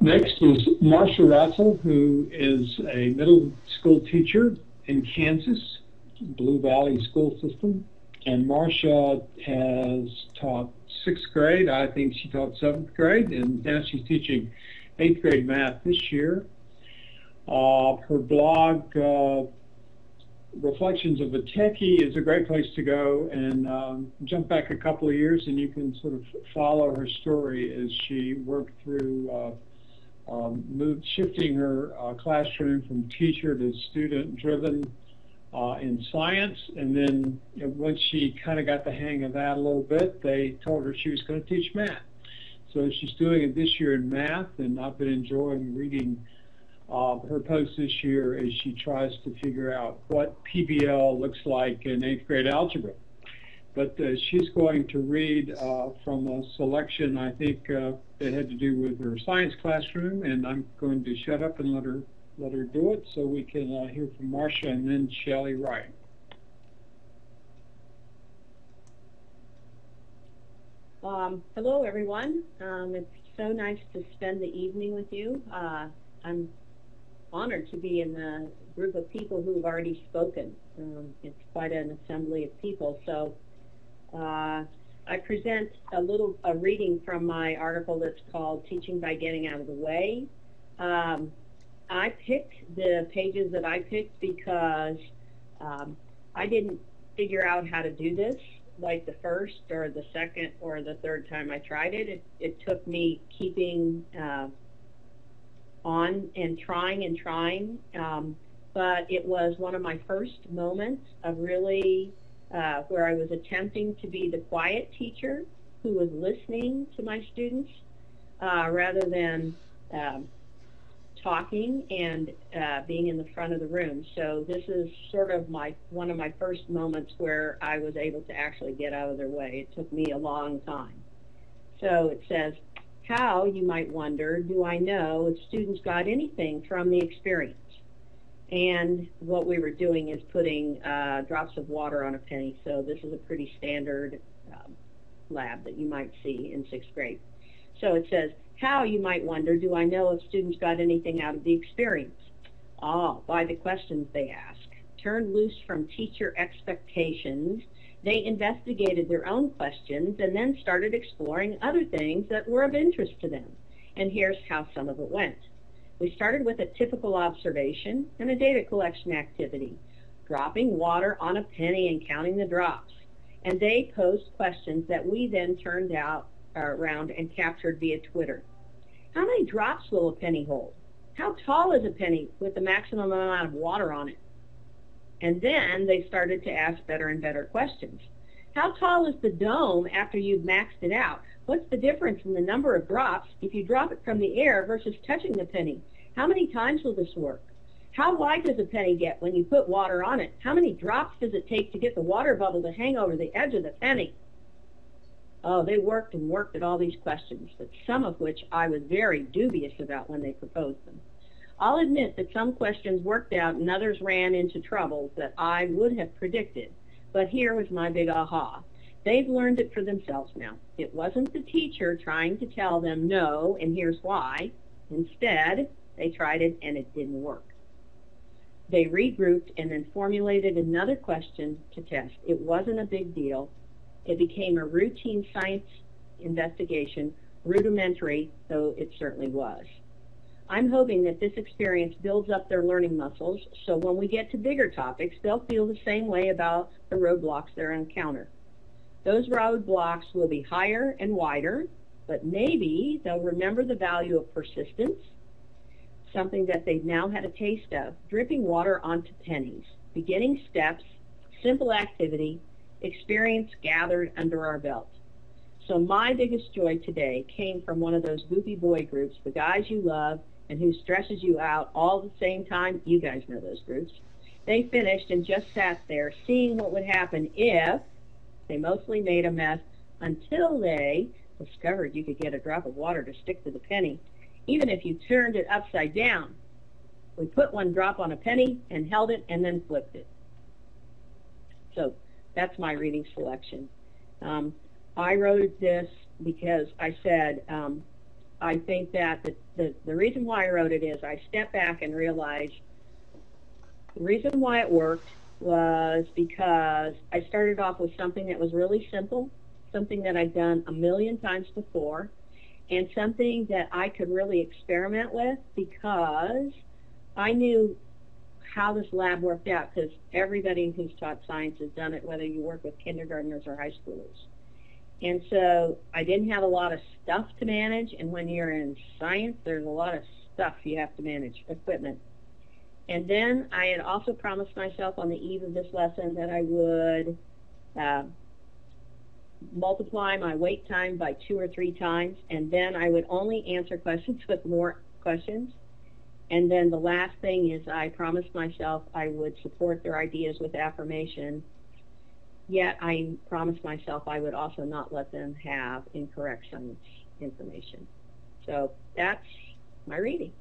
Next is Marsha Ratzel, who is a middle school teacher in Kansas, Blue Valley School System. And Marsha has taught sixth grade. I think she taught seventh grade, and now she's teaching eighth grade math this year. Her blog, Reflections of a Techie, is a great place to go and jump back a couple of years, and you can sort of follow her story as she worked through shifting her classroom from teacher to student-driven in science. And then once she kind of got the hang of that a little bit, they told her she was going to teach math. So she's doing it this year in math, and I've been enjoying reading her posts this year as she tries to figure out what PBL looks like in eighth grade algebra. But she's going to read from a selection, I think, that had to do with her science classroom, and I'm going to shut up and let her do it so we can hear from Marsha and then Shelley Wright. Hello, everyone. It's so nice to spend the evening with you. I'm honored to be in the group of people who have already spoken. It's quite an assembly of people. So I present a reading from my article that's called Teaching by Getting Out of the Way. I picked the pages that I picked because I didn't figure out how to do this like the first or the second or the third time I tried it. It took me keeping on and trying, but it was one of my first moments of really where I was attempting to be the quiet teacher who was listening to my students rather than talking and being in the front of the room. So this is sort of one of my first moments where I was able to actually get out of their way. It took me a long time. So it says, how, you might wonder, do I know if students got anything from the experience? And what we were doing is putting drops of water on a penny. So this is a pretty standard lab that you might see in sixth grade. So it says, how, you might wonder, do I know if students got anything out of the experience? By the questions they ask. Turned loose from teacher expectations, they investigated their own questions and then started exploring other things that were of interest to them. And here's how some of it went. We started with a typical observation and a data collection activity, dropping water on a penny and counting the drops. And they posed questions that we then turned around and captured via Twitter. How many drops will a penny hold? How tall is a penny with the maximum amount of water on it? And then they started to ask better and better questions. How tall is the dome after you've maxed it out? What's the difference in the number of drops if you drop it from the air versus touching the penny? How many times will this work? How wide does a penny get when you put water on it? How many drops does it take to get the water bubble to hang over the edge of the penny? Oh, they worked and worked at all these questions, but some of which I was very dubious about when they proposed them. I'll admit that some questions worked out and others ran into troubles that I would have predicted, but here was my big aha. They've learned it for themselves now. It wasn't the teacher trying to tell them no, and here's why. Instead, they tried it and it didn't work. They regrouped and then formulated another question to test. It wasn't a big deal. It became a routine science investigation, rudimentary though it certainly was. I'm hoping that this experience builds up their learning muscles so when we get to bigger topics, they'll feel the same way about the roadblocks they'll encounter. Those roadblocks will be higher and wider, but maybe they'll remember the value of persistence, something that they've now had a taste of, dripping water onto pennies, beginning steps, simple activity, experience gathered under our belt. So my biggest joy today came from one of those goofy boy groups, the guys you love and who stresses you out all at the same time. You guys know those groups. They finished and just sat there seeing what would happen if they mostly made a mess until they discovered you could get a drop of water to stick to the penny, even if you turned it upside down. We put one drop on a penny and held it and then flipped it. So that's my reading selection. I wrote this because I said, I think that the reason why I wrote it is I stepped back and realized the reason why it worked was because I started off with something that was really simple, something that I'd done a million times before, and something that I could really experiment with because I knew how this lab worked out, because everybody who's taught science has done it, whether you work with kindergartners or high schoolers. And so I didn't have a lot of stuff to manage, and when you're in science, there's a lot of stuff you have to manage, equipment. And then I had also promised myself on the eve of this lesson that I would multiply my wait time by 2 or 3 times, and then I would only answer questions with more questions. And then the last thing is I promised myself I would support their ideas with affirmation, yet I promised myself I would also not let them have incorrect science information. So that's my reading.